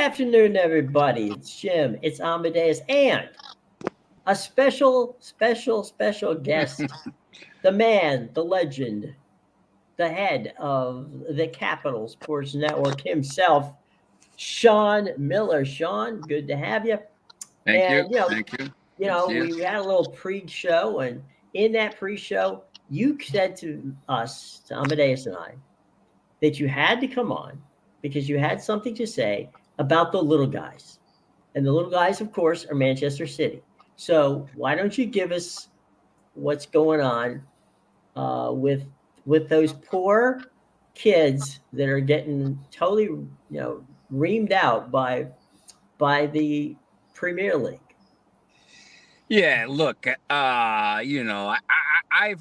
afternoon, everybody. It's Jim. It's Amadeus, and a special guest, the man, the legend, the head of the Capital Sports Network himself, Sean Miller. Sean, good to have you. Thank you. And Thank you. Good to see you. we had a little pre-show, and in that pre-show, you said to us, to Amadeus and I, that you had to come on because you had something to say about the little guys. And the little guys, of course, are Manchester City. So why don't you give us what's going on with those poor kids that are getting totally reamed out by the Premier League? Yeah, look, I've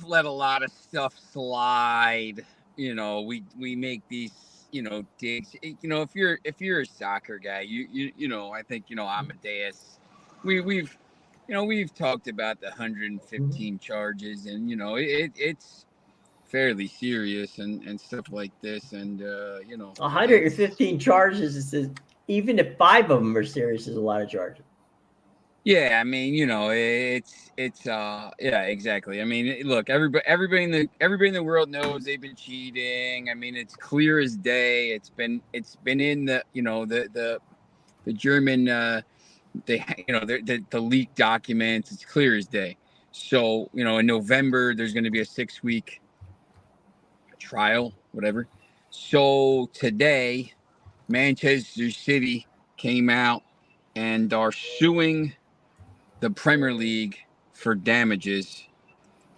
let a lot of stuff slide. We make these, digs. If you're a soccer guy, I think Amadeus. We've talked about the 115 charges, and it's fairly serious and stuff like this, and 115 charges is even if 5 of them are serious, is a lot of charges. Yeah, I mean, yeah, exactly. I mean, look, everybody in the world knows they've been cheating. I mean, it's clear as day. It's been in the German the leaked documents. It's clear as day. So in November there's going to be a 6-week trial, whatever. So today, Manchester City came out and are suing the Premier League for damages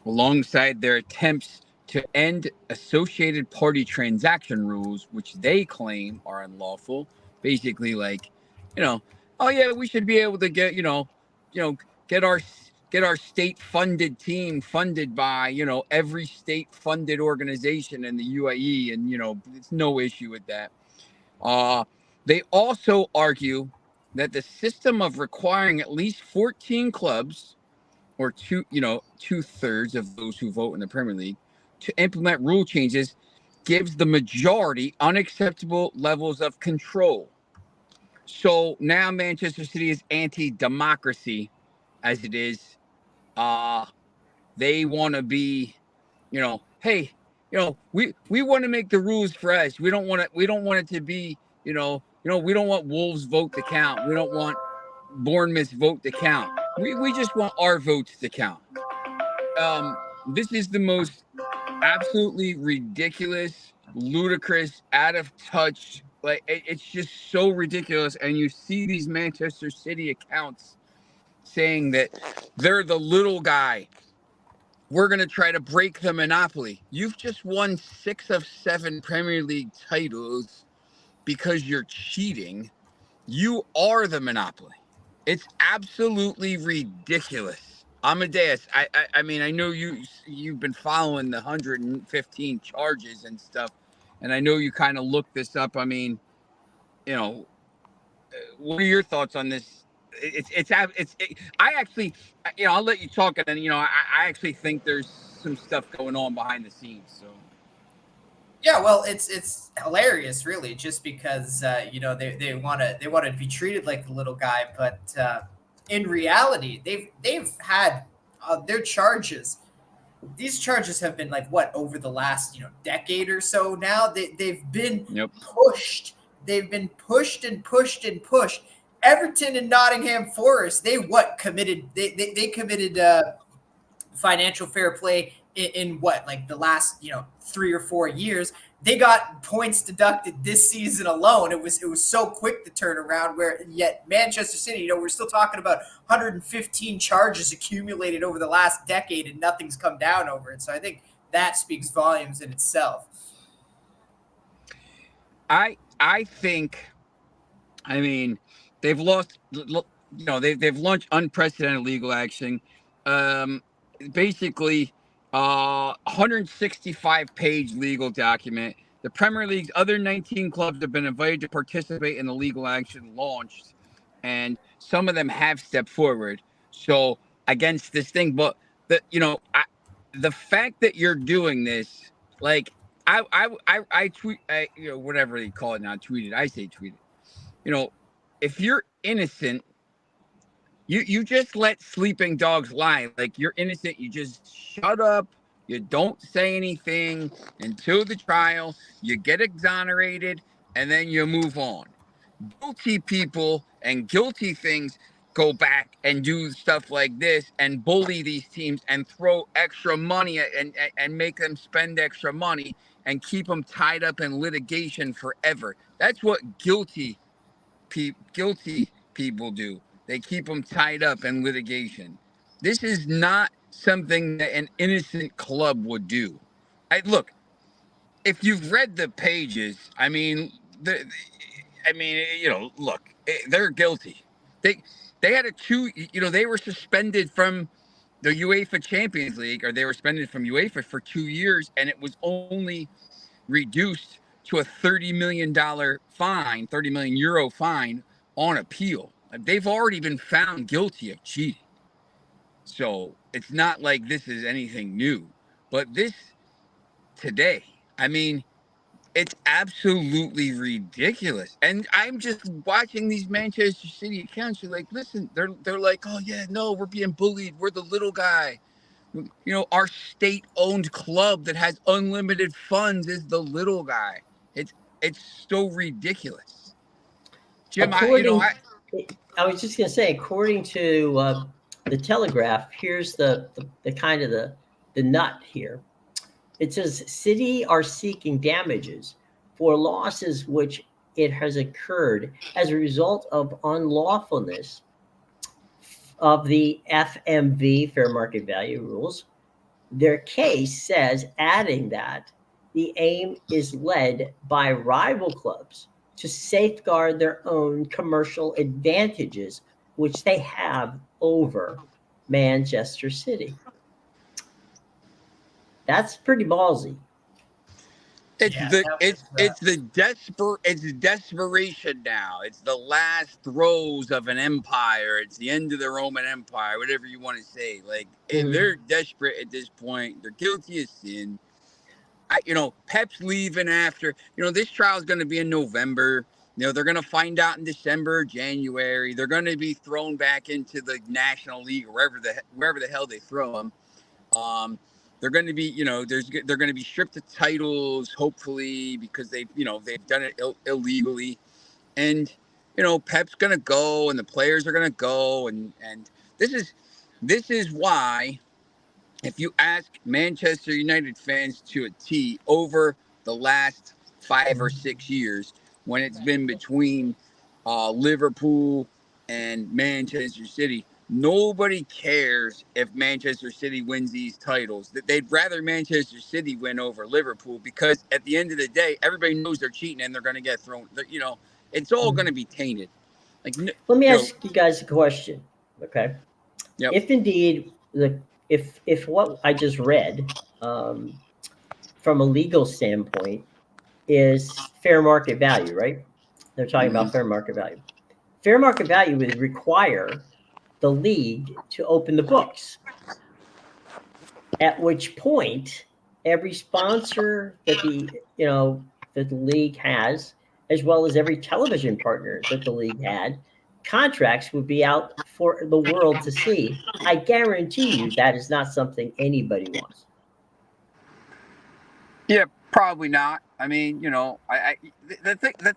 alongside their attempts to end associated party transaction rules, which they claim are unlawful. Basically, like, oh yeah, we should be able to get, get our state funded team funded by, every state funded organization in the UAE, and it's no issue with that. They also argue that the system of requiring at least 14 clubs, or 2/3 of those who vote in the Premier League, to implement rule changes gives the majority unacceptable levels of control. So now Manchester City is anti-democracy, as it is. They want to be, hey, we want to make the rules for us. We don't want it to be, we don't want Wolves vote to count. We don't want Bournemouth vote to count. We just want our votes to count. This is the most absolutely ridiculous, ludicrous, out of touch. Like, it's just so ridiculous. And you see these Manchester City accounts saying that they're the little guy. We're going to try to break the monopoly. You've just won 6 of 7 Premier League titles because you're cheating. You are the monopoly. It's absolutely ridiculous. Amadeus, I mean, I know you've been following the 115 charges and stuff, and I know you kind of looked this up. I mean, what are your thoughts on this? I actually, I'll let you talk, and then I actually think there's some stuff going on behind the scenes. So. Yeah, well, it's hilarious, really, just because they want to be treated like the little guy, but in reality, they've had their charges. These charges have been like what, over the last decade or so now. They've been pushed. They've been pushed and pushed and pushed. Everton and Nottingham Forest, they committed financial fair play in what, like the last 3 or 4 years. They got points deducted this season alone. It was so quick to turn around. Where yet Manchester City, we're still talking about 115 charges accumulated over the last decade, and nothing's come down over it. So I think that speaks volumes in itself. I think, I mean, they've lost. They've launched unprecedented legal action. Basically, 165-page legal document. The Premier League's other 19 clubs have been invited to participate in the legal action launched, and some of them have stepped forward. So against this thing, but the fact that you're doing this, like I tweet, whatever they call it now, tweeted. I say tweeted. if you're innocent, you just let sleeping dogs lie. Like, you're innocent, you just shut up. You don't say anything until the trial. You get exonerated, and then you move on. Guilty people and guilty things go back and do stuff like this and bully these teams and throw extra money and make them spend extra money and keep them tied up in litigation forever. That's what guilty people do. They keep them tied up in litigation. This is not something that an innocent club would do. Look, if you've read the pages, look, they're guilty. They they had they were suspended from the UEFA Champions League, or they were suspended from UEFA for 2 years, and it was only reduced to a $30 million fine, 30 million euro fine on appeal. They've already been found guilty of cheating. So it's not like this is anything new. But this today, it's absolutely ridiculous. And I'm just watching these Manchester City accounts. You're like, listen, they're like, oh yeah, no, we're being bullied. We're the little guy. Our state-owned club that has unlimited funds is the little guy. It's so ridiculous. Jim, I was just going to say, according to the Telegraph, here's the kind of the nut here. It says City are seeking damages for losses which it has occurred as a result of unlawfulness of the FMV, fair market value rules. Their case says, adding that the aim is led by rival clubs to safeguard their own commercial advantages, which they have over Manchester City. That's pretty ballsy. It's desperation now. It's the last throes of an empire. It's the end of the Roman Empire, whatever you want to say. Like, they're desperate at this point. They're guilty of sin. Pep's leaving after. This trial is going to be in November. They're going to find out in December, January. They're going to be thrown back into the National League or wherever the hell they throw them. They're going to be, they're going to be stripped of titles, hopefully, because they've done it illegally. And, Pep's going to go and the players are going to go. And this is why, if you ask Manchester United fans to a T over the last 5 or 6 years, when it's been between Liverpool and Manchester City, nobody cares if Manchester City wins these titles. They'd rather Manchester City win over Liverpool, because at the end of the day, everybody knows they're cheating and they're going to get thrown. It's all going to be tainted. Let me ask you guys a question, okay? Yep. If indeed if what I just read from a legal standpoint is fair market value, right? They're talking about fair market value. Fair market value would require the league to open the books, at which point every sponsor that the league has, as well as every television partner that the league had, contracts would be out for the world to see. I guarantee you that is not something anybody wants. Yeah, probably not. The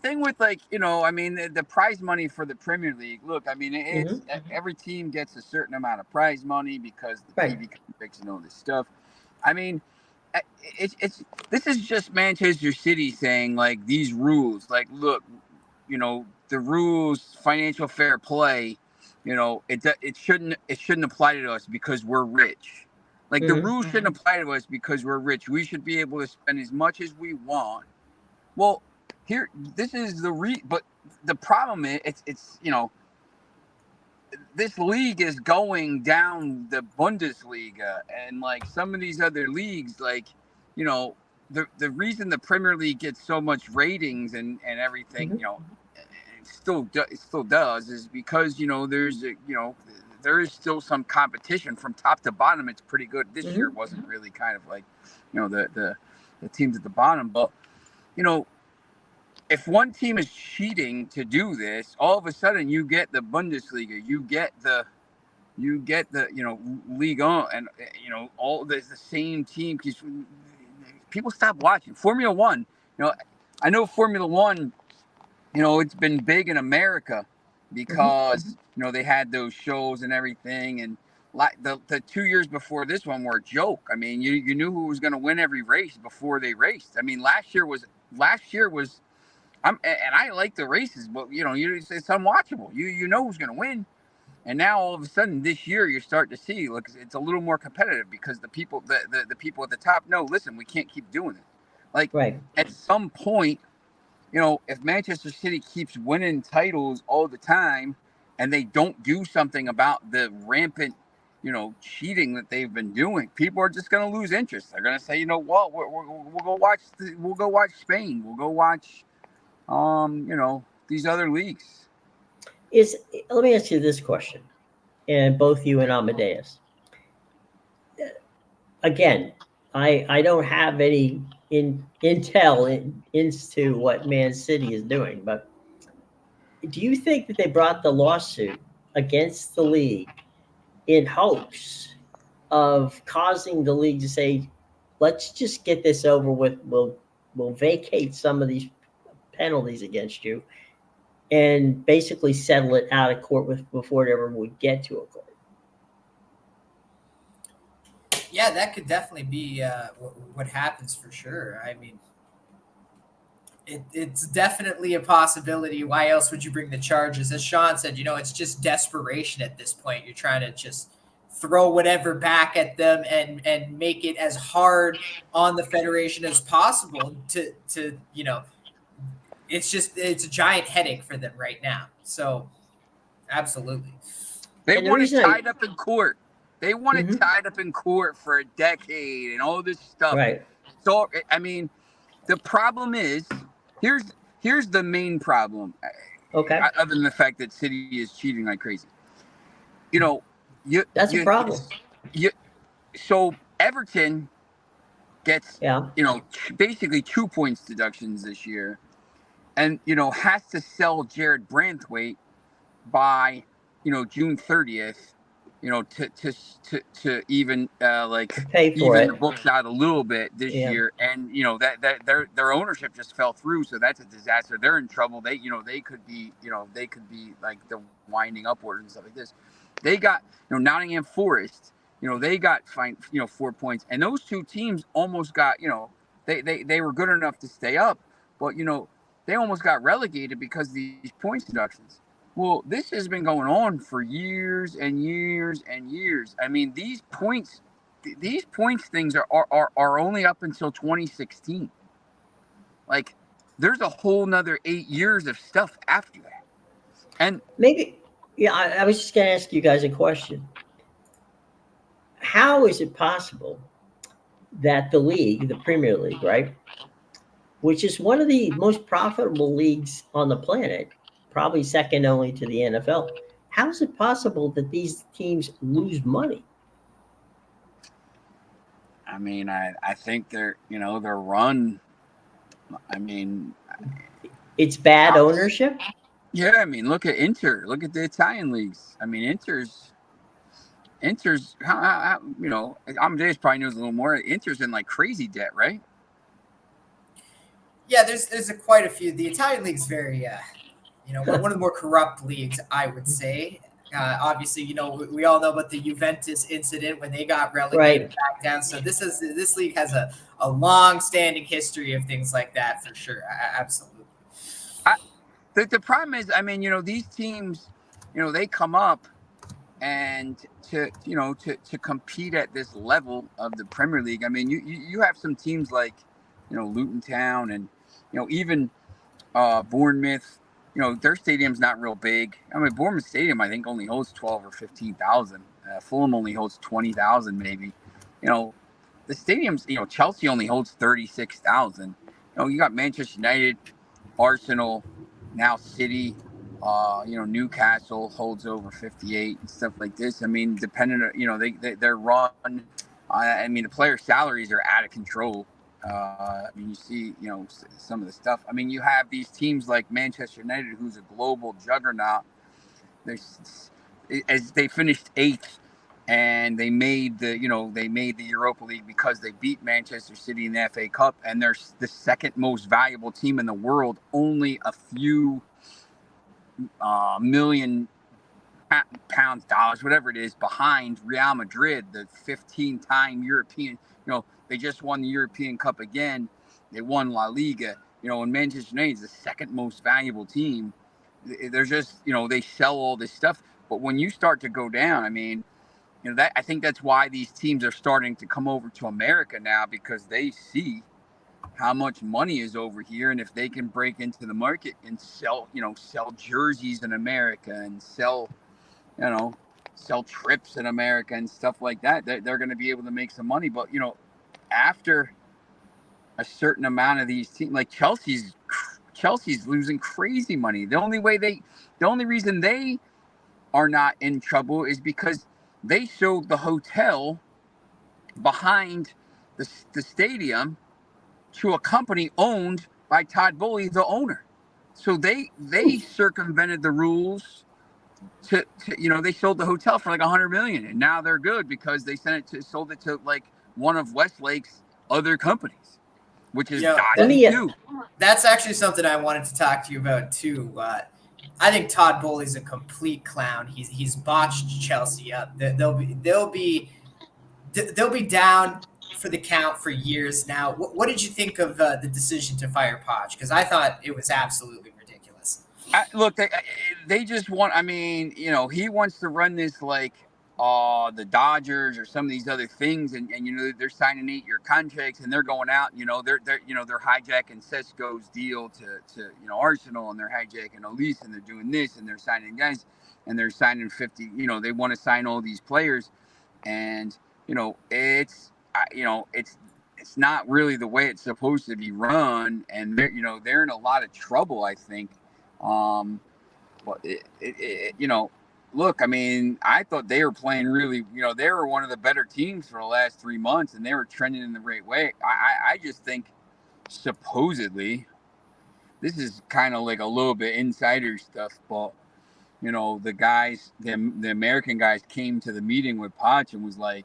thing with, the prize money for the Premier League. Look, it's every team gets a certain amount of prize money because the TV contracts and all this stuff. This is just Manchester City saying, like, these rules. Like, look, the rules, financial fair play. It shouldn't apply to us because we're rich. Like, the rules shouldn't apply to us because we're rich. We should be able to spend as much as we want. Well, this is but the problem is, it's this league is going down the Bundesliga, and like some of these other leagues, like, the reason the Premier League gets so much ratings and everything, it still does, is because there is still some competition from top to bottom. It's pretty good. This year wasn't really kind of like, the teams at the bottom, but if one team is cheating to do this, all of a sudden you get the Bundesliga, you get the League On, and all the same team. Because people stop watching Formula One. I know Formula One. It's been big in America because they had those shows and everything, and like the 2 years before this one were a joke. I mean, you knew who was going to win every race before they raced. I mean, last year was. And I like the races, but it's unwatchable. You know who's going to win. And now all of a sudden this year you're starting to see, look, it's a little more competitive because the people the people at the top know, listen, we can't keep doing it. Like at some point, if Manchester City keeps winning titles all the time and they don't do something about the rampant, cheating that they've been doing, people are just going to lose interest. They're going to say, we'll go watch Spain. We'll go watch these other leagues. Let me ask you this question, and both you and Amadeus. Again, I don't have any intel into what Man City is doing, but do you think that they brought the lawsuit against the league in hopes of causing the league to say, let's just get this over with, we'll vacate some of these penalties against you and basically settle it out of court before it ever would get to a court? Yeah, that could definitely be what happens for sure. I mean, it's definitely a possibility. Why else would you bring the charges? As Sean said, it's just desperation at this point. You're trying to just throw whatever back at them and make it as hard on the federation as possible to it's a giant headache for them right now. So absolutely. They want it tied up in court. They want it tied up in court for a decade and all this stuff. Right. So, I mean, the problem is, here's the main problem. Okay. Other than the fact that City is cheating like crazy. That's a problem. So Everton gets, basically 2 points deductions this year, and has to sell Jared Branthwaite by June 30th. To even pay for even it. The books out a little bit this year, and that their ownership just fell through, so that's a disaster. They're in trouble. They could be like the winding upward and stuff like this. They got Nottingham Forest. They got fined 4 points, and those two teams almost got they were good enough to stay up, but they almost got relegated because of these points deductions. Well, this has been going on for years and years and years. I mean, these points things are only up until 2016. Like, there's a whole nother 8 years of stuff after that. And maybe, I was just going to ask you guys a question. How is it possible that the league, the Premier League, right, which is one of the most profitable leagues on the planet, probably second only to the NFL, how is it possible that these teams lose money? I mean, I think they're run. I mean, it's bad ownership. Yeah, I mean, look at Inter. Look at the Italian leagues. I mean, Inter's. Amadeus probably knows a little more. Inter's in like crazy debt, right? Yeah, there's quite a few. The Italian league's very one of the more corrupt leagues, I would say. Obviously, we all know about the Juventus incident when they got relegated back down. So this league has a long-standing history of things like that for sure. Absolutely. The problem is, I mean, these teams, they come up and to compete at this level of the Premier League. I mean, you have some teams like, Luton Town and, even Bournemouth. Their stadium's not real big. I mean, Bournemouth Stadium, I think, only holds 12 or 15,000. Fulham only holds 20,000, maybe. The stadiums, Chelsea only holds 36,000. You got Manchester United, Arsenal, now City. Newcastle holds over 58 and stuff like this. I mean, depending on, they're run. I mean, the player salaries are out of control. I mean, you see, some of the stuff. I mean, you have these teams like Manchester United, who's a global juggernaut. As they finished 8th, and they made the Europa League because they beat Manchester City in the FA Cup, and they're the second most valuable team in the world, only a few million pounds, dollars, whatever it is, behind Real Madrid, the 15-time European. They just won the European Cup again. They won La Liga. And Manchester United is the second most valuable team. They're just, they sell all this stuff. But when you start to go down, I mean, I think that's why these teams are starting to come over to America now, because they see how much money is over here, and if they can break into the market and sell jerseys in America and sell trips in America and stuff like that, they're going to be able to make some money. But after a certain amount of these teams, like Chelsea's losing crazy money. The only reason they are not in trouble is because they sold the hotel behind the stadium to a company owned by Todd Bowley, the owner. So they circumvented the rules to they sold the hotel for like $100 million, and now they're good because they sold it to like one of Westlake's other companies, which is dodgy too. That's actually something I wanted to talk to you about too. I think Todd Bowley's a complete clown. He's botched Chelsea up. They'll be down for the count for years now. What did you think of the decision to fire Poch? Because I thought it was absolutely ridiculous. Look, they just want. I mean, he wants to run this like the Dodgers or some of these other things, and they're signing 8-year contracts, and they're going out. They're hijacking Sesko's deal to Arsenal, and they're hijacking Elise, and they're doing this, and they're signing guys, and they're signing 50. They want to sign all these players, and it's not really the way it's supposed to be run, and they're in a lot of trouble, I think. But look, I mean, I thought they were playing really, they were one of the better teams for the last 3 months, and they were trending in the right way. I just think, supposedly, this is kind of like a little bit insider stuff, but the guys, the American guys, came to the meeting with Poch and was like,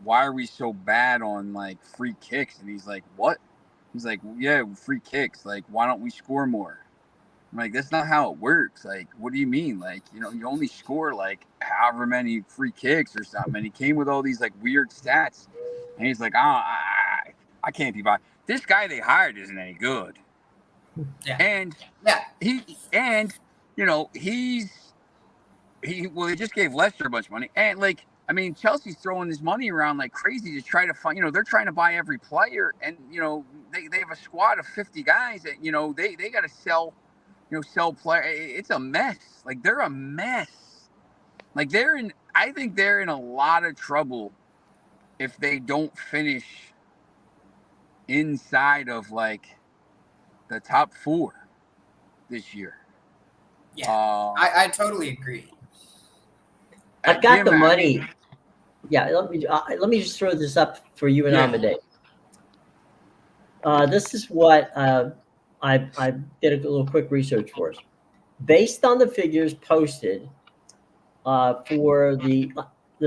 why are we so bad on like free kicks? And he's like, what? He's like, yeah, free kicks. Like, why don't we score more? I'm like, that's not how it works. Like, what do you mean? Like, you only score like however many free kicks or something. And he came with all these like weird stats. And he's like, I can't be by. This guy they hired isn't any good. Yeah. And he just gave Leicester a bunch of money. And like, I mean, Chelsea's throwing this money around like crazy to try to find, they're trying to buy every player, and they have a squad of 50 guys that they got to sell player. It's a mess. Like, they're a mess. Like, I think they're in a lot of trouble if they don't finish inside of like the top 4 this year. Yeah, I totally agree. I've got the money. Yeah, let me just throw this up for you and Amedeus. This is what I did a little quick research for us. Based on the figures posted for the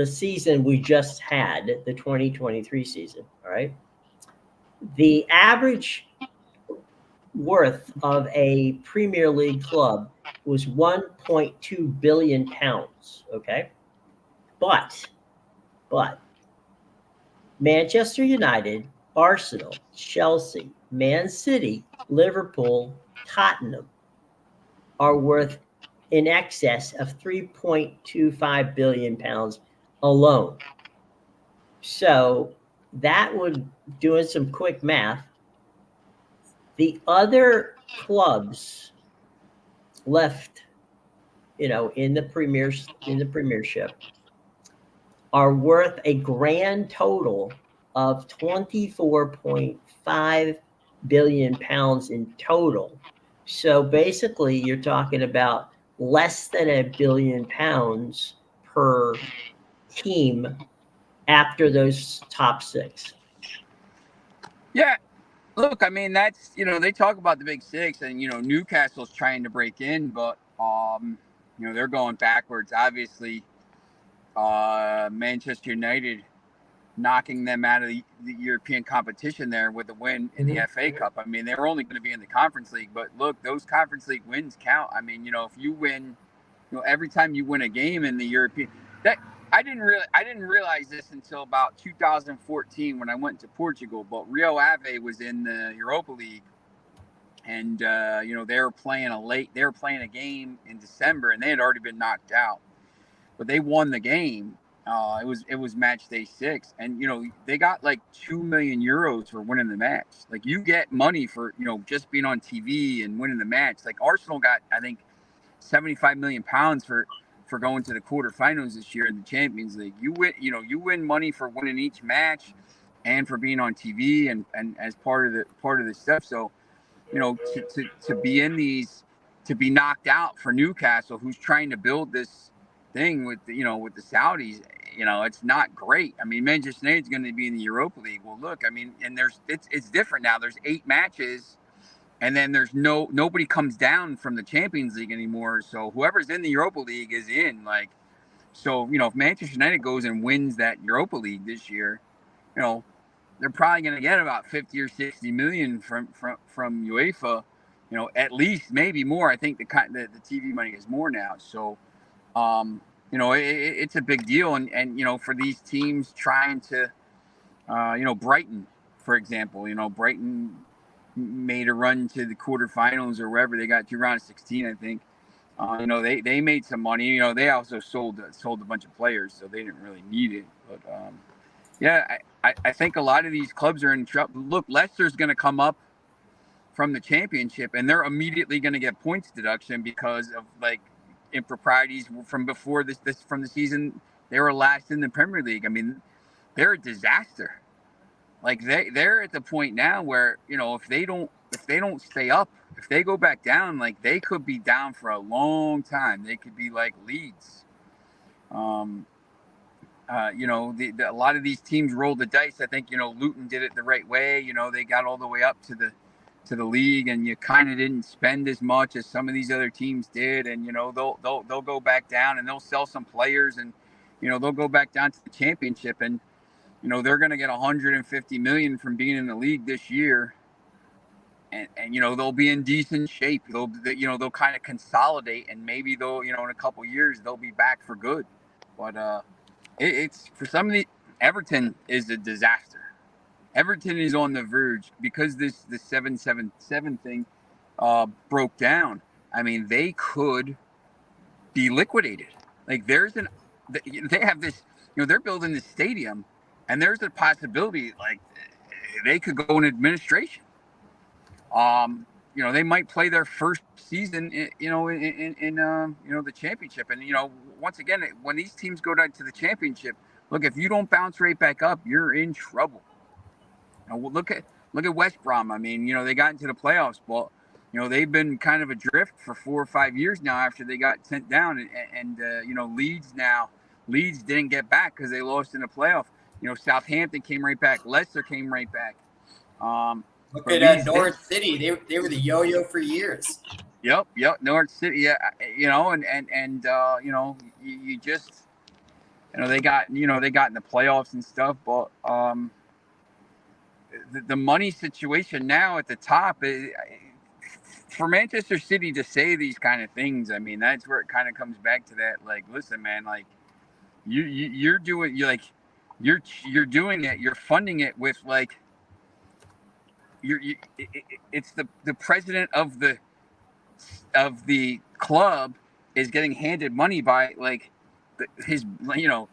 season we just had, the 2023 season, all right? The average worth of a Premier League club was 1.2 billion pounds, okay? But Manchester United, Arsenal, Chelsea, Man City, Liverpool, Tottenham are worth in excess of 3.25 billion pounds alone. So that would, doing some quick math, the other clubs left, in the Premiership are worth a grand total of 24.5 billion pounds in total. So basically, you're talking about less than £1 billion per team after those top 6. Yeah. Look, I mean, that's, they talk about the Big Six, and, Newcastle's trying to break in, but, they're going backwards. Obviously, Manchester United knocking them out of the European competition there with a win in the FA Cup. I mean, they were only going to be in the Conference League, but look, those Conference League wins count. I mean, if you win, every time you win a game in the European, that I didn't realize this until about 2014 when I went to Portugal. But Rio Ave was in the Europa League, and they were playing a game in December, and they had already been knocked out, but they won the game. It was match day 6, and they got like €2 million for winning the match. Like, you get money for just being on TV and winning the match. Like, Arsenal got, I think, £75 million for going to the quarterfinals this year in the Champions League. You win money for winning each match and for being on TV and as part of the stuff. So, to be in these, to be knocked out for Newcastle, who's trying to build this thing with the Saudis, it's not great. I mean, Manchester United is going to be in the Europa League. Well, look, I mean, and it's different now. There's 8 matches, and then there's nobody comes down from the Champions League anymore. So whoever's in the Europa League is in. Like, so if Manchester United goes and wins that Europa League this year, they're probably going to get about 50 or 60 million from UEFA, at least, maybe more. I think the TV money is more now. So, it's a big deal. And for these teams trying to, Brighton, for example, Brighton made a run to the quarterfinals or wherever. They got to round of 16, I think. They made some money. They also sold a bunch of players, so they didn't really need it. But, yeah, I think a lot of these clubs are in trouble. Look, Leicester's going to come up from the Championship, and they're immediately going to get points deduction because of, like, improprieties from before this from the season. They were last in the Premier League. I mean, they're a disaster. Like, they're at the point now where, if they don't stay up, if they go back down, like, they could be down for a long time. They could be like Leeds. A lot of these teams rolled the dice. I think, Luton did it the right way. They got all the way up to the league, and you kind of didn't spend as much as some of these other teams did. And, they'll go back down, and they'll sell some players, and, they'll go back down to the Championship, and, they're going to get 150 million from being in the league this year. And they'll be in decent shape. They'll kind of consolidate, and maybe they'll, in a couple years, they'll be back for good. But, it's for some of the Everton is a disaster. Everton is on the verge because the 777 thing broke down. I mean, they could be liquidated. Like, they have this, they're building this stadium, and there's a possibility like they could go in administration. They might play their first season, in the Championship. And, once again, when these teams go down to the Championship, look, if you don't bounce right back up, you're in trouble. Look at West Brom. I mean, they got into the playoffs, but, they've been kind of adrift for 4 or 5 years now after they got sent down. And Leeds didn't get back because they lost in the playoff. Southampton came right back. Leicester came right back. Look at Norwich City. They were the yo-yo for years. Yep. Norwich City. Yeah. You just, they got in the playoffs and stuff, but the money situation now at the top for Manchester City to say these kind of things. I mean, that's where it kind of comes back to that. Like, listen, man, like you're doing it. You're funding it with, like, it's the president of the club is getting handed money by, like, he's gonna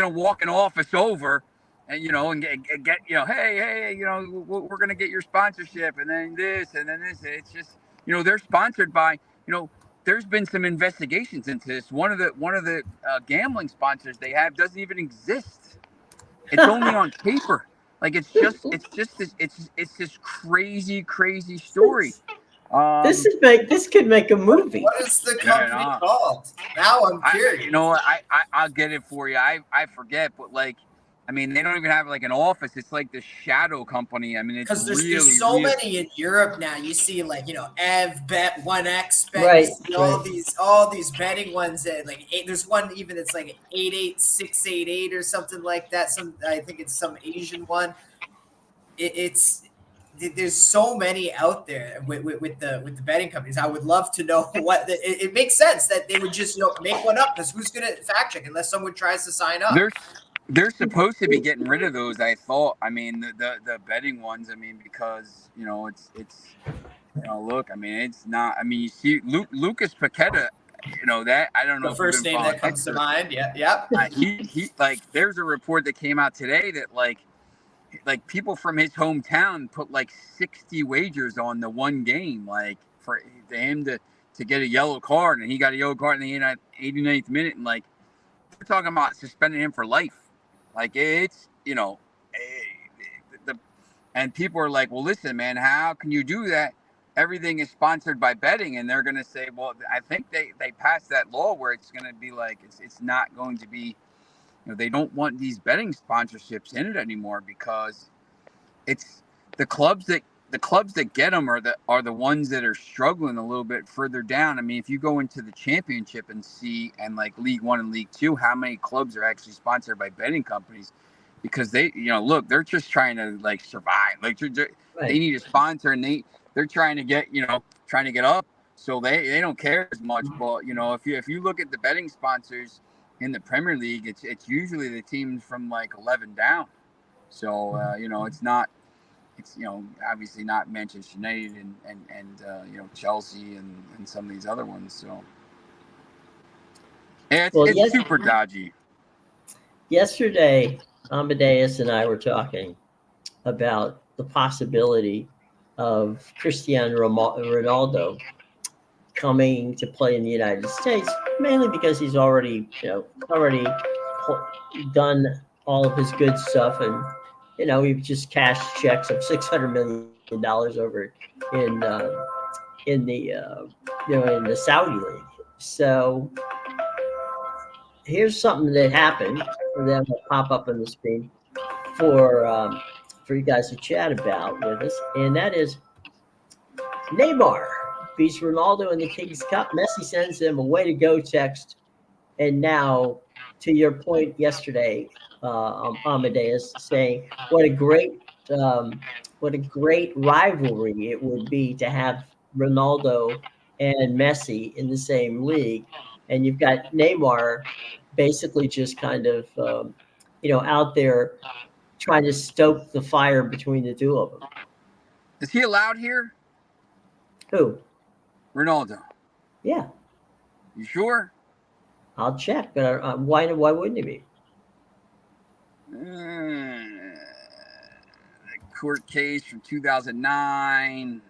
walk an office over and get hey we're gonna get your sponsorship and then this. It's just they're sponsored by there's been some investigations into this. One of the gambling sponsors they have doesn't even exist. It's only on paper. Like, it's this crazy story. This could make a movie. What is the company called? Now I'm curious. I'll get it for you. I forget, but, like, I mean, they don't even have like an office. It's like the shadow company. I mean, it's Because really, there's so really many in Europe now. You see like, you know, Ev Bet, 1X Bet, Right, you see right. all these betting ones that like there's one even that's like 88688 or something like that. I think it's some Asian one. It's there's so many out there with the betting companies. I would love to know what it makes sense that they would just, you know, make one up, because who's gonna fact check unless someone tries to sign up? they're supposed to be getting rid of those. I thought. I mean, the betting ones. I mean, because you know it's you know, look. I mean, it's not. I mean, you see Lucas Paqueta. You know that. I don't know The if you've first been name following that comes to Hector. mind. Yeah, yep. He like. There's a report that came out today that like people from his hometown put like 60 wagers on the one game, like for him to get a yellow card, and he got a yellow card in the 89th minute, and like they're talking about suspending him for life. Like it's, you know, the and people are like, well, listen, man, how can you do that? Everything is sponsored by betting, and they're going to say, well, I think they passed that law where it's going to be like it's not going to be, you know, they don't want these betting sponsorships in it anymore, because it's the clubs that get them are the ones that are struggling a little bit further down. I mean, if you go into the championship and see, and like League One and League Two, how many clubs are actually sponsored by betting companies? Because they, you know, look, they're just trying to like survive. Like they Right. need a sponsor, and they're trying to get, you know, trying to get up. So they don't care as much. But you know, if you look at the betting sponsors in the Premier League, it's usually the teams from like 11 down. So you know, it's you know, obviously not Manchester United and you know, Chelsea and some of these other ones. So yeah, Well, it's super dodgy. yesterday, Amadeus and I were talking about the possibility of Cristiano Ronaldo coming to play in the United States, mainly because he's already, you know, done all of his good stuff, and you know, he just cashed checks of $600 million over in in the you know, in the Saudi league. So here's something that happened, and then will pop up on the screen for you guys to chat about with us, and that is Neymar beats Ronaldo in the Kings Cup. Messi sends him a way to go text, and now, to your point yesterday, Amadeus, saying um, what a great rivalry it would be to have Ronaldo and Messi in the same league, and you've got Neymar basically just kind of you know, out there trying to stoke the fire between the two of them. Is he allowed here, Who? Ronaldo? Yeah, You sure? I'll check, but why wouldn't he be? The court case from 2009.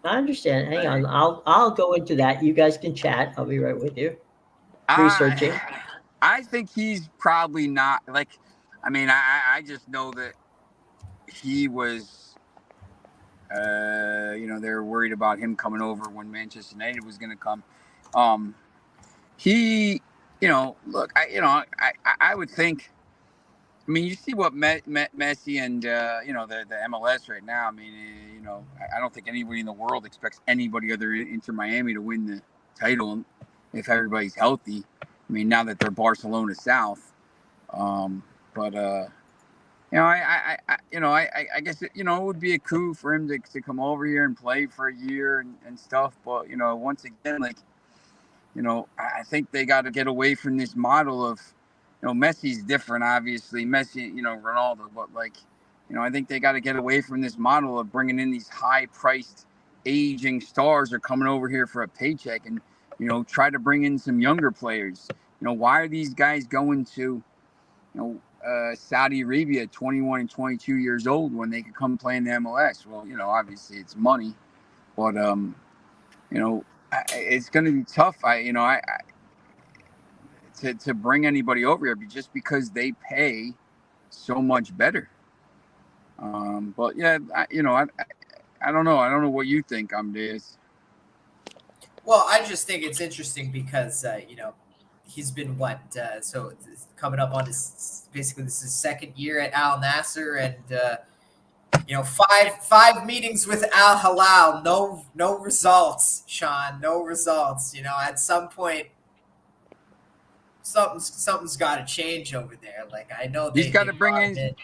I understand. Hang on. I'll go into that. You guys can chat. I'll be right with you. Researching. I think he's probably not, like. I mean, I just know that he was. You know, they were worried about him coming over when Manchester United was going to come. He, you know, look, I would think. I mean, you see what Messi and you know, the MLS right now. I mean, you know, I don't think anybody in the world expects anybody other than Inter Miami to win the title if everybody's healthy. I mean, now that they're Barcelona South, but you know, I guess you know, it would be a coup for him to come over here and play for a year and stuff. But you know, once again, like, you know, I think they got to get away from this model of, you know, Messi's different, obviously. Messi, you know, Ronaldo, but like, you know, I think they got to get away from this model of bringing in these high-priced, aging stars are coming over here for a paycheck, and you know, try to bring in some younger players. You know, why are these guys going to, you know, Saudi Arabia at 21 and 22 years old when they could come play in the MLS? Well, you know, obviously it's money, but you know, it's going to be tough. To bring anybody over here just because they pay so much better. But yeah, you know, I don't know. I don't know what you think, Amadeus. Well, I just think it's interesting because you know, he's been so coming up on this is his second year at Al Nasser, and five meetings with Al Hilal, no results, Sean, no results. At some point something's got to change over there. Like, I know He's got to bring brought him in.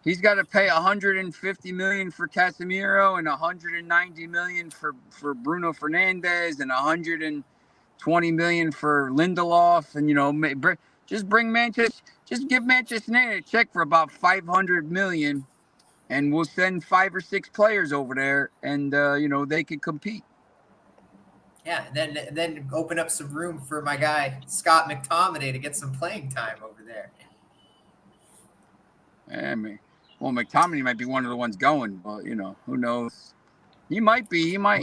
He's got to pay 150 million for Casemiro and 190 million for Bruno Fernandes and 120 million for Lindelof, and just give Manchester United a check for about 500 million, and we'll send 5 or 6 players over there, and they could compete. Yeah, and then open up some room for my guy Scott McTominay to get some playing time over there. I mean, well, McTominay might be one of the ones going, but who knows? He might be. He might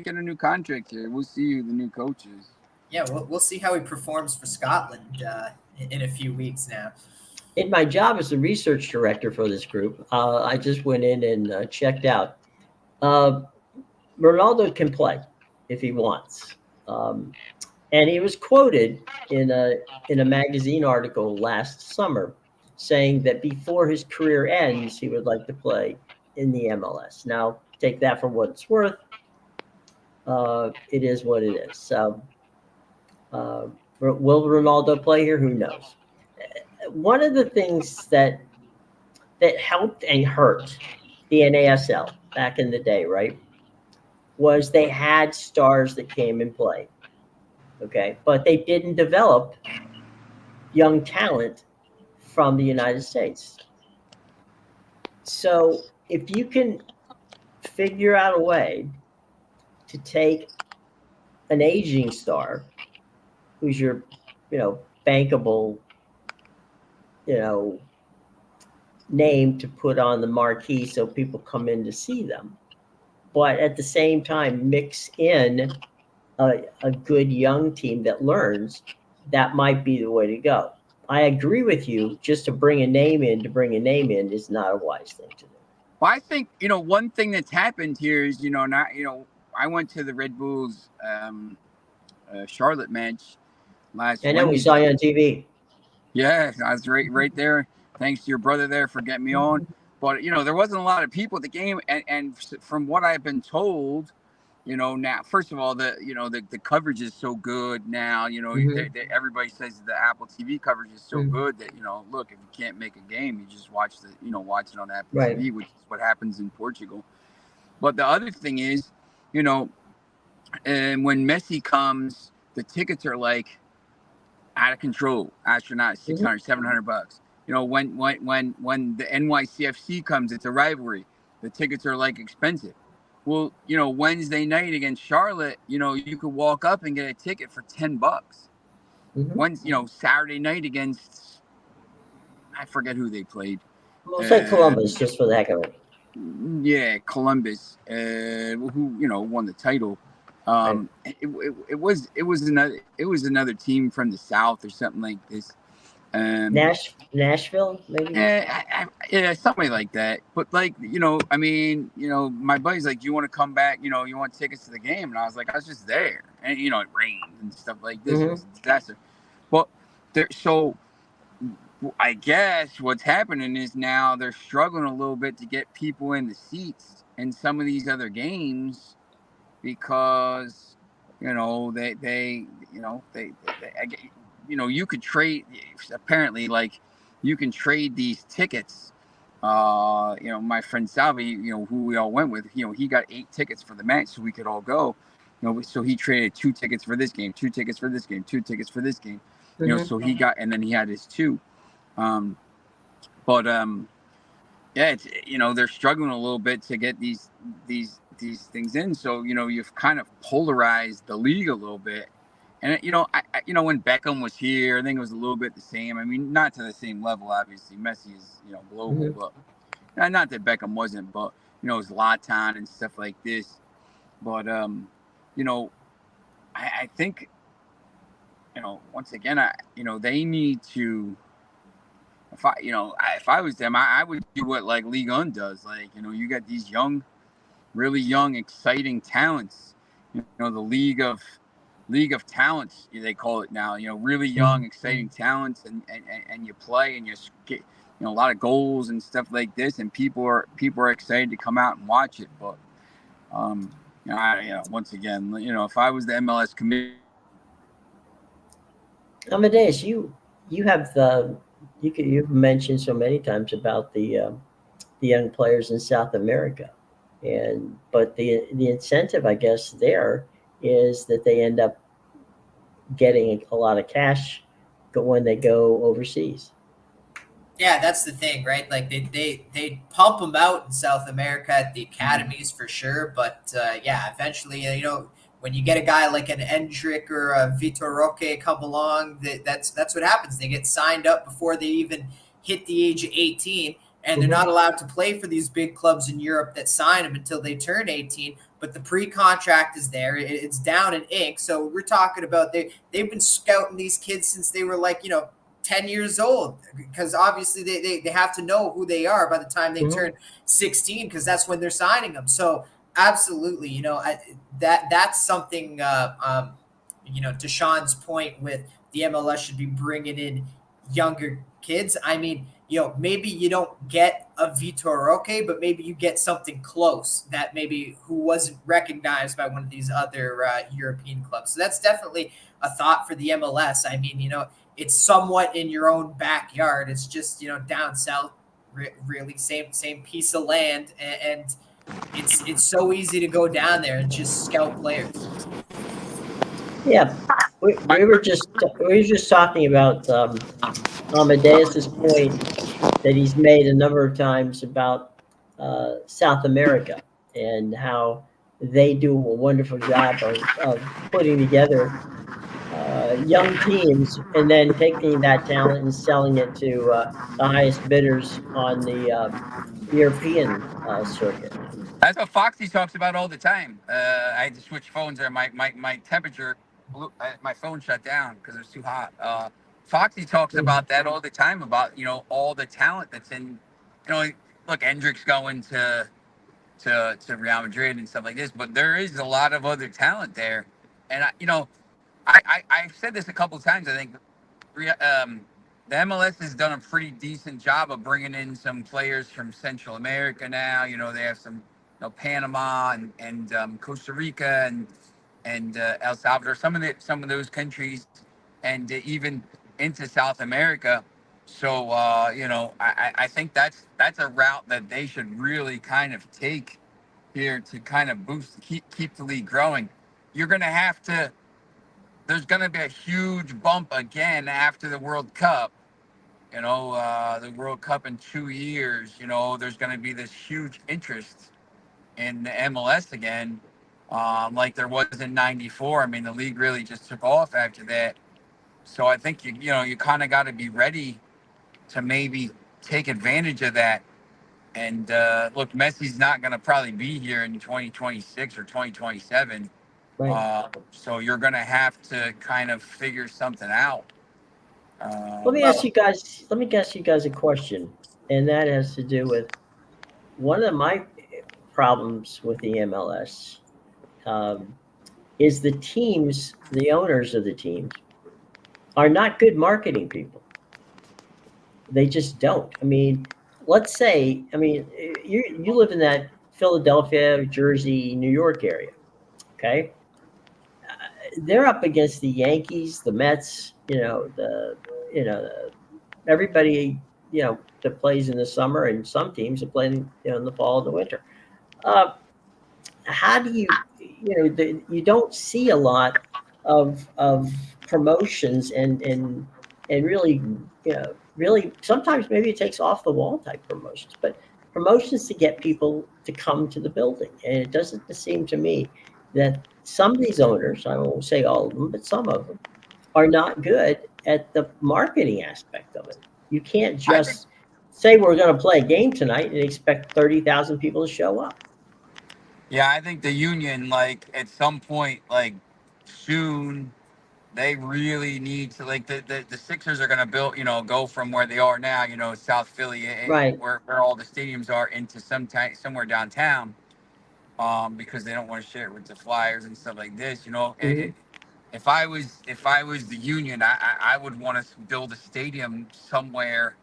get a new contract here. We'll see who the new coach is. Yeah, we'll see how he performs for Scotland in a few weeks now. In my job as the research director for this group, I just went in and checked out. Ronaldo can play if he wants, and he was quoted in a magazine article last summer saying that before his career ends, he would like to play in the MLS. Now, take that for what it's worth. It is what it is. So, will Ronaldo play here? Who knows? One of the things that helped and hurt the NASL back in the day, right, was they had stars that came and played. Okay, but they didn't develop young talent from the United States. So if you can figure out a way to take an aging star who's your, bankable, name to put on the marquee so people come in to see them, but at the same time mix in a good young team that learns, that might be the way to go. I agree with you. Just to bring a name in is not a wise thing to do. Well, I think, one thing that's happened here is, I went to the Red Bulls Charlotte match last I know, Wednesday. we saw you on TV. Yeah, I was right there. Thanks to your brother there for getting me on. But, there wasn't a lot of people at the game. And from what I've been told, now, first of all, the coverage is so good now. Everybody says the Apple TV coverage is so good that, look, if you can't make a game, you just watch it on Apple TV, which is what happens in Portugal. But the other thing is, and when Messi comes, the tickets are like out of control, astronaut, $600, $700. When the NYCFC comes, it's a rivalry. The tickets are like expensive. Well, Wednesday night against Charlotte, you could walk up and get a ticket for $10. Saturday night against, I forget who they played. We'll say Columbus, just for the heck of it. Yeah, Columbus, who won the title. It was another team from the South or something like this. Nashville, maybe. Yeah, something like that. But my buddy's like, "Do you want to come back? You want tickets to the game?" And I was like, "I was just there, and it rained and stuff like this. It was a disaster." But so I guess what's happening is now they're struggling a little bit to get people in the seats in some of these other games because you could trade, apparently, like, you can trade these tickets. My friend Salvi, who we all went with, he got 8 tickets for the match so we could all go. So he traded 2 tickets for this game, 2 tickets for this game, 2 tickets for this game. So he got, and then he had his 2. It's, they're struggling a little bit to get these things in. So, you've kind of polarized the league a little bit. And, when Beckham was here, I think it was a little bit the same. I mean, not to the same level, obviously. Messi is, global. But not that Beckham wasn't, but, Zlatan and stuff like this. But, I think, once again, they need to, if I was them, I would do what, like, Ligue 1 does. Like, you got these really young, exciting talents. The league of league of talents, they call it now. Really young, exciting talents, and you play and you get a lot of goals and stuff like this, and people are excited to come out and watch it. But once again, if I was the MLS committee. Amadeus, you have you've mentioned so many times about the young players in South America, but the incentive, I guess, there is that they end up getting a lot of cash when they go overseas. Yeah, that's the thing, right? Like they pump them out in South America at the academies for sure, but yeah, eventually, when you get a guy like an Endrick or a Vitor Roque come along, that's what happens. They get signed up before they even hit the age of 18, and they're not allowed to play for these big clubs in Europe that sign them until they turn 18. But the pre-contract is there; it's down in ink. So we're talking about they've been scouting these kids since they were like 10 years old, because obviously they have to know who they are by the time they turn 16, because that's when they're signing them. So absolutely, that's something, to Sean's point with the MLS should be bringing in younger kids. I mean, maybe you don't get a Vitor Roque, but maybe you get something close that maybe who wasn't recognized by one of these other European clubs. So that's definitely a thought for the MLS. I mean, it's somewhat in your own backyard. It's just down south, really same piece of land, and it's so easy to go down there and just scout players. Yeah, we were just talking about Amadeus's point that he's made a number of times about South America and how they do a wonderful job of putting together young teams and then taking that talent and selling it to the highest bidders on the European circuit. That's what Foxy talks about all the time. I had to switch phones there. My temperature, my phone shut down because it was too hot. Foxy talks about that all the time, about all the talent that's in. Look, Hendrick's going to Real Madrid and stuff like this, but there is a lot of other talent there, and I've said this a couple of times. I think the MLS has done a pretty decent job of bringing in some players from Central America now. They have some, Panama and Costa Rica and El Salvador, some of those countries, and even into South America. So I think that's a route that they should really kind of take here to kind of keep the league growing. You're going to have to. There's going to be a huge bump again after the World Cup. The World Cup in 2 years. There's going to be this huge interest in the MLS again, like there was in '94. I mean, the league really just took off after that. So I think you kind of got to be ready to maybe take advantage of that. And look, Messi's not going to probably be here in 2026 or 2027. Right. So you're going to have to kind of figure something out. Let me ask you guys. Let me ask you guys a question, and that has to do with one of my problems with the MLS is the owners of the teams, are not good marketing people. They just don't. I mean, let's say, you live in that Philadelphia, Jersey, New York area, okay? They're up against the Yankees, the Mets, everybody, that plays in the summer, and some teams are playing, in the fall and the winter. How do you don't see a lot of promotions and really, really sometimes maybe it takes off the wall type promotions, but promotions to get people to come to the building. And it doesn't seem to me that some of these owners, I won't say all of them, but some of them are not good at the marketing aspect of it. You can't just say we're going to play a game tonight and expect 30,000 people to show up. Yeah, I think the union, like at some point, like soon, they really need to, like the Sixers are gonna build, go from where they are now, South Philly, Right. where all the stadiums are, into somewhere downtown, because they don't want to share it with the Flyers and stuff like this, Mhm. if I was the union, I would want to build a stadium somewhere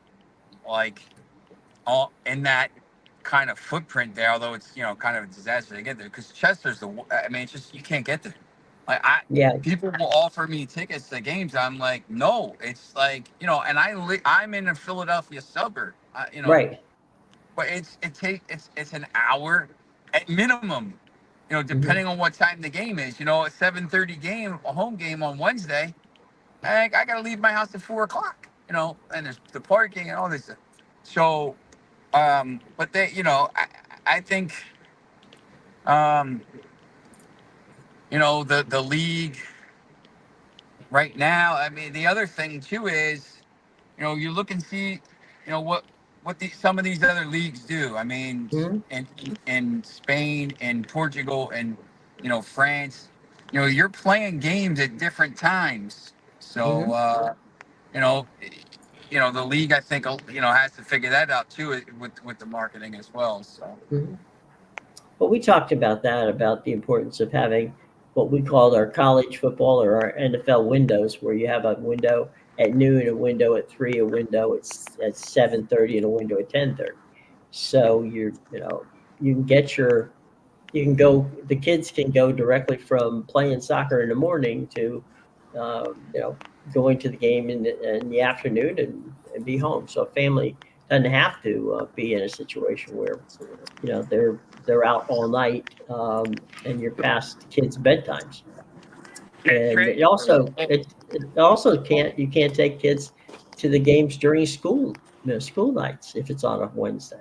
like all in that kind of footprint there. Although it's kind of a disaster to get there because Chester's I mean, it's just you can't get there. Like Yeah. people will offer me tickets to games. I'm like, no. It's like and I'm in a Philadelphia suburb. Right. But it's an hour at minimum. Mhm. Depending on what time the game is. A 7:30 game, a home game on Wednesday. I got to leave my house at 4 o'clock. And there's the parking and all this. So, but I think, the league right now. I mean, the other thing too is, you look and see, what some of these other leagues do. I mean, Mhm. in Spain and Portugal and France, you're playing games at different times. So, Mhm. you know, the league I think has to figure that out too with the marketing as well. So. Mhm. But we talked about that, about the importance of having what we called our college football or our NFL windows, where you have a window at noon, a window at 3, a window at 7:30, and a window at 10:30. So you can get you can go, the kids can go directly from playing soccer in the morning to, you know, going to the game in the afternoon and be home. So a family doesn't have to be in a situation where, they're out all night, and you're past kids' bedtimes. That's And right. it also you can't take kids to the games during school nights if it's on a Wednesday.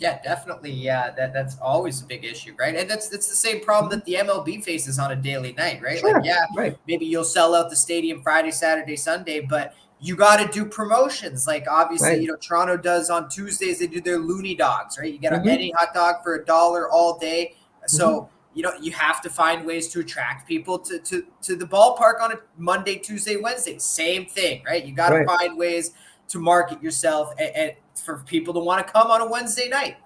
Yeah, definitely. Yeah, that's always a big issue, right? And that's the same problem Mhm. that the MLB faces on a daily night, right? Like, Sure, yeah, right. maybe you'll sell out the stadium Friday, Saturday, Sunday, but you got to do promotions. Like, obviously, Right. Toronto does on Tuesdays. They do their Looney Dogs, right? You get Hmm. any hot dog for $1 all day. Hmm. So you have to find ways to attract people to the ballpark on a Monday, Tuesday, Wednesday. Same thing, right? You got to Right. find ways to market yourself and for people to want to come on a Wednesday night.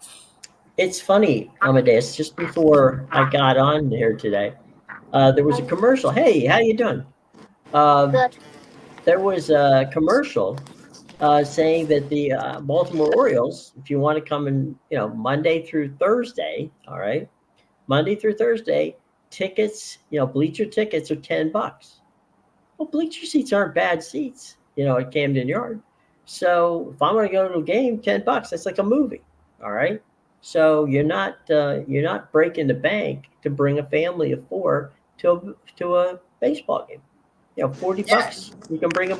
It's funny, Amadeus, just before I got on here today, there was a commercial. Hey, how you doing? Um, Good. there was a commercial saying that the Baltimore Orioles, if you want to come in, Monday through Thursday, all right, Monday through Thursday, tickets, bleacher tickets are $10. Well, bleacher seats aren't bad seats, at Camden Yard. So if I'm going to go to a game, $10, that's like a movie. All right. So you're not breaking the bank to bring a family of 4 to a baseball game. 40 Yeah, bucks. You can bring a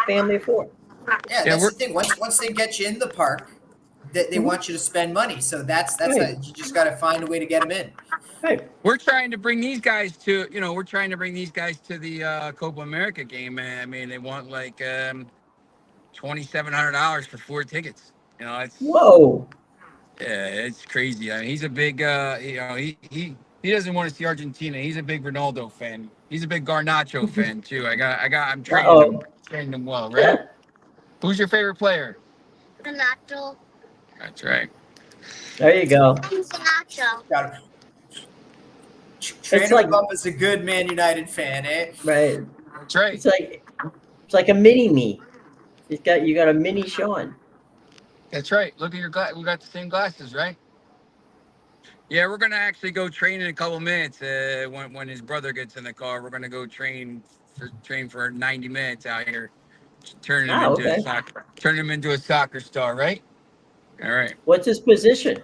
family of 4. yeah, Yeah, that's we're the thing. Once they get you in the park, they Mhm. want you to spend money. So that's how Right. you just got to find a way to get them in. Right. we're trying to bring these guys to we're trying to bring these guys to the Copa America game, man. I mean, they want like $2,700 for 4 tickets. Whoa. It's crazy. I mean, he's a big he doesn't want to see Argentina. He's a big Ronaldo fan. He's a big Garnacho fan too. I'm Uh-oh. training him well, right? Who's your favorite player? Nacho. That's right. There you go. Who's Nacho? Got to It's train like him up as a good Man United fan, eh? right. That's right. It's like a mini me. You got a mini Sean. That's right. Look at your glass. We got the same glasses, right? Yeah, we're gonna actually go train in a couple minutes. When his brother gets in the car, we're gonna go train for 90 minutes out here, Okay. turn him into a soccer star, right? All right. What's his position?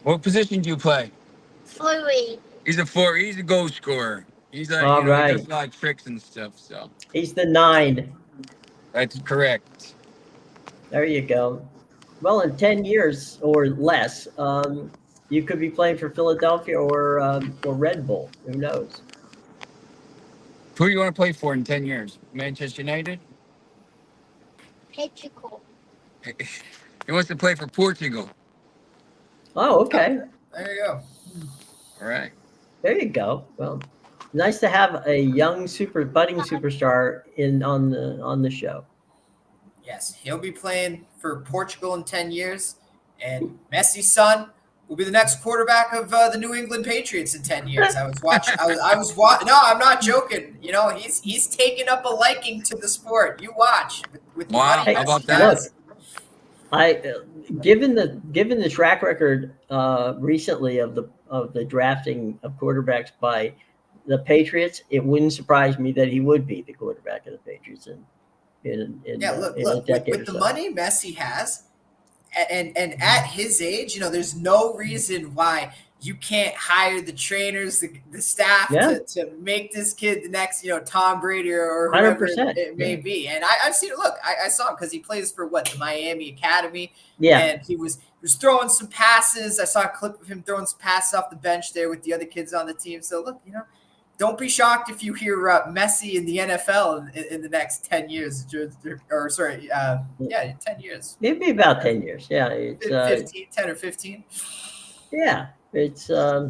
What position do you play? Furry. He's a four. He's a goal scorer. He's like All he does right. a lot of tricks and stuff. So He's the 9. that's correct. There you go. Well, in 10 years or less, you could be playing for Philadelphia or Red Bull. Who knows? Who do you want to play for in 10 years? Manchester United. Portugal. He wants to play for Portugal. Oh, okay. There you go. All right. There you go. Well, nice to have a young budding superstar on the show. Yes, he'll be playing for Portugal in 10 years, and Messi's son will be the next quarterback of the New England Patriots in 10 years. I was watching. No, I'm not joking. You know, he's taken up a liking to the sport. You watch with the Wow, money how about he that? Look, has. Given the track record recently of the drafting of quarterbacks by the Patriots, it wouldn't surprise me that he would be the quarterback of the Patriots in a decade with or the so. money Messi has, and at his age, you know, there's no reason why you can't hire the trainers, the staff Yeah. to make this kid the next, you know, Tom Brady or whoever 100%. it may be. And I've seen it. Look, I saw him because he plays for the Miami Academy. Yeah. And he was throwing some passes. I saw a clip of him throwing some passes off the bench there with the other kids on the team. So look, you know, don't be shocked if you hear Messi in the NFL in the next 10 years, 10 years. Maybe about 10 years. Yeah. It's 15, 10 or 15. yeah. It's I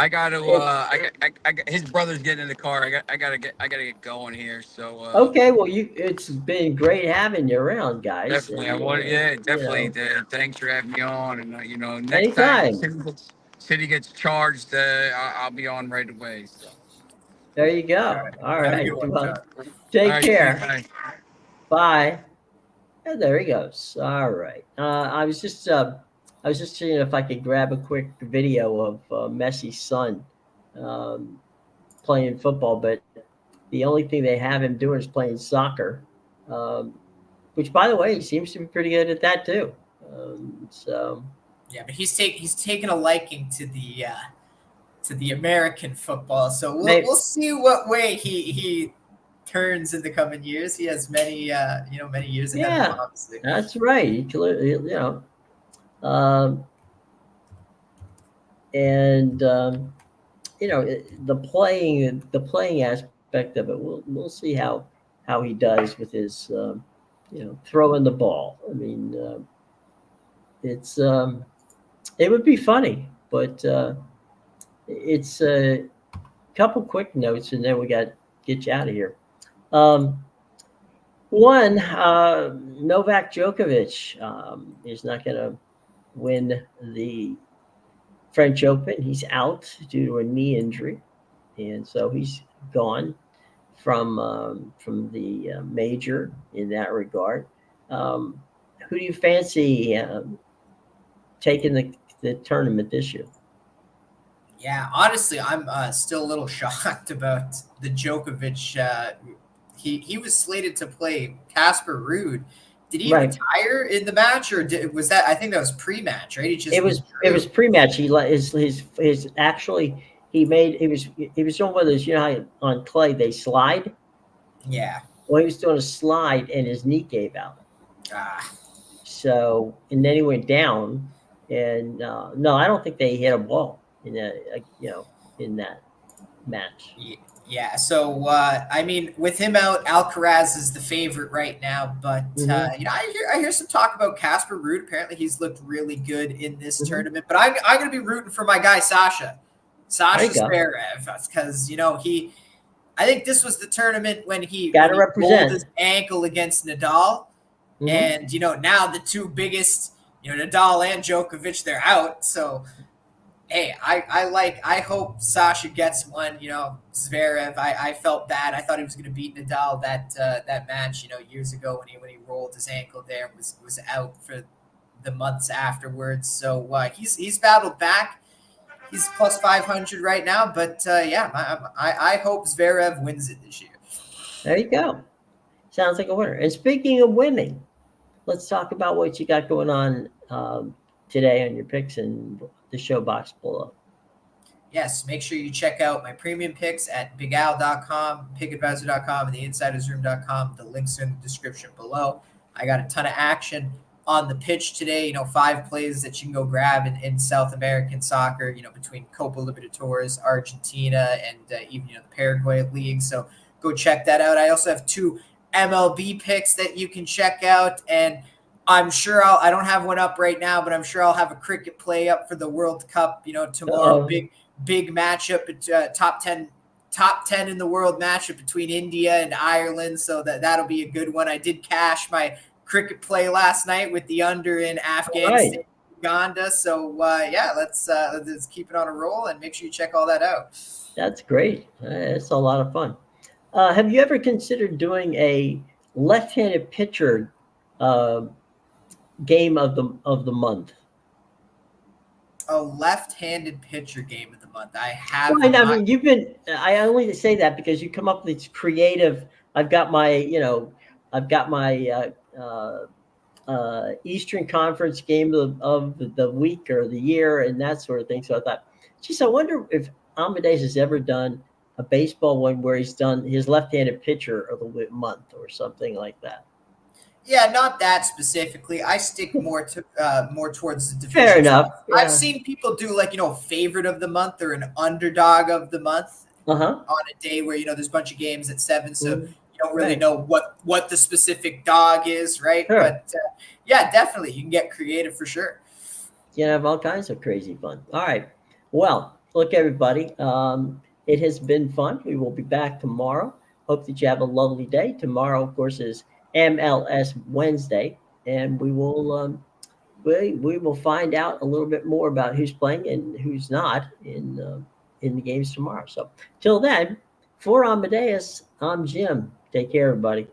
got to. I got his brother's getting in the car. I gotta get going here. So okay. Well, it's been great having you around, guys. definitely, And, definitely. you know, Thanks for having me on. And you know, next anytime. time City gets charged, I'll be on right away. So. There you go. All Have a right. good one, Well, John. take All right, care. bye. Bye. And there he goes. All right. I was just seeing if I could grab a quick video of Messi's son playing football, but the only thing they have him doing is playing soccer, which, by the way, he seems to be pretty good at that too. So Yeah, but he's taken a liking to the American football. So we'll see what way he turns in the coming years. He has many years ahead of him, obviously. that's right. You know, and you know, the playing aspect of it. We'll see how he does with his you know, throwing the ball. I mean, it's it would be funny, but it's a couple quick notes, and then we got to get you out of here. One, Novak Djokovic is not going to win the French Open. He's out due to a knee injury, and so he's gone from the major in that regard. Who do you fancy taking the tournament this year? Yeah, honestly, I'm still a little shocked about the Djokovic. He was slated to play Casper Ruud. Did he retire in the match, or was that? I think that was pre-match, right? It was pre-match. He was doing one of those. You know how on clay they slide. Yeah. Well, he was doing a slide, and his knee gave out. So, and then he went down, and no, I don't think they hit a ball in that, you know, in that match. Yeah. So, I mean, with him out, Alcaraz is the favorite right now. But you know, I hear some talk about Casper Ruud. Apparently, he's looked really good in this tournament. But I'm going to be rooting for my guy Sasha Zverev, because you know I think this was the tournament when he rolled his ankle against Nadal, and you know, now the two biggest, you know, Nadal and Djokovic, they're out. So, hey, I hope Sasha gets one. You know, Zverev, I felt bad. I thought he was going to beat Nadal that match, you know, years ago when he rolled his ankle there, was out for the months afterwards. So he's battled back. He's plus 500 right now, but yeah, I hope Zverev wins it this year. There you go. Sounds like a winner. And speaking of winning, let's talk about what you got going on today on your picks and the show box below. Yes, make sure you check out my premium picks at bigal.com, pickadvisor.com, and theinsidersroom.com. The links are in the description below. I got a ton of action on the pitch today, you know, 5 plays that you can go grab in South American soccer, you know, between Copa Libertadores, Argentina, and even, you know, the Paraguay League. So go check that out. I also have 2 MLB picks that you can check out, and I'm sure I don't have one up right now, but I'm sure I'll have a cricket play up for the World Cup, you know, tomorrow. Big matchup, top 10 in the world matchup between India and Ireland. So that'll be a good one. I did cash my cricket play last night with the under in Afghanistan, Uganda. So yeah, let's keep it on a roll and make sure you check all that out. That's great. It's a lot of fun. Have you ever considered doing a left-handed pitcher game of the month? A left-handed pitcher game of the month. I have. Well, I mean, you've been. I only say that because you come up with these creative. I've got my, Eastern Conference game of the week or the year and that sort of thing. So I thought, geez, I wonder if Amadeus has ever done a baseball one where he's done his left-handed pitcher of the month or something like that. Yeah, not that specifically. I stick more towards the division. Fair enough. Yeah. I've seen people do like, favorite of the month or an underdog of the month on a day where, there's a bunch of games at 7. So you don't really know what the specific dog is, right? Sure. But yeah, definitely. You can get creative for sure. You can have all kinds of crazy fun. All right. Well, look, everybody, it has been fun. We will be back tomorrow. Hope that you have a lovely day. Tomorrow, of course, is MLS Wednesday, and we will find out a little bit more about who's playing and who's not in the games tomorrow. So till then, for Amadeus, I'm Jim. Take care, everybody.